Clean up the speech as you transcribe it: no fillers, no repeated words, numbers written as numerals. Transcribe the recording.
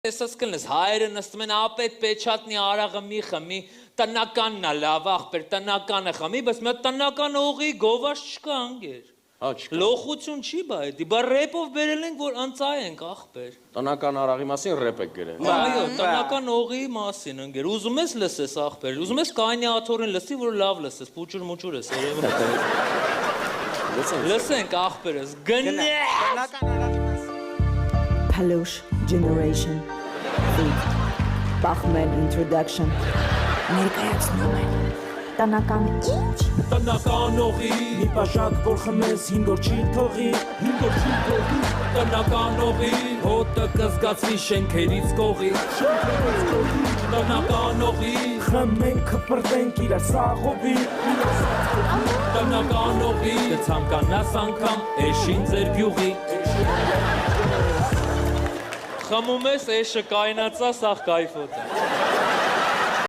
Տեսած կլնես, հայերը նստում են ապետ պեչատնի արաղը մի խմի, տնականն է լավ աղբեր, տնականը խմի, բայց մի հատ տնական օղի գովաշ չկա անգեր։ Լոխություն չի բա էդի, բա ռեպով բերել ենք, որ ընծայ ենք աղբեր։ Տնական արաղի մասին ռեպ եք գրել։ Այո, տնական օղի մասին անգեր, ուզում ես լսես աղբեր, ուզում ես կայնի աթորին լսի, որ լավ լսես, պուճուր-մուճուր ես, երևը։ Լսենք աղբերս, գնե։ Palush Generation Bachman Introduction Ներկայացնում են Տնական ինչ? Տնական օղի Մի պաշակ որ խմես հինգոր չի թողի Տնական օղի Հոտը կզգացվի շենքերից կողի Տնական օղի Խմենք կպրտենք իրար սաղովի Տնական օղի Կցանկանաս անգամ էշին ձեր գյուղի Խմում ես էշը կայնացա, սաղ կայֆոտ է։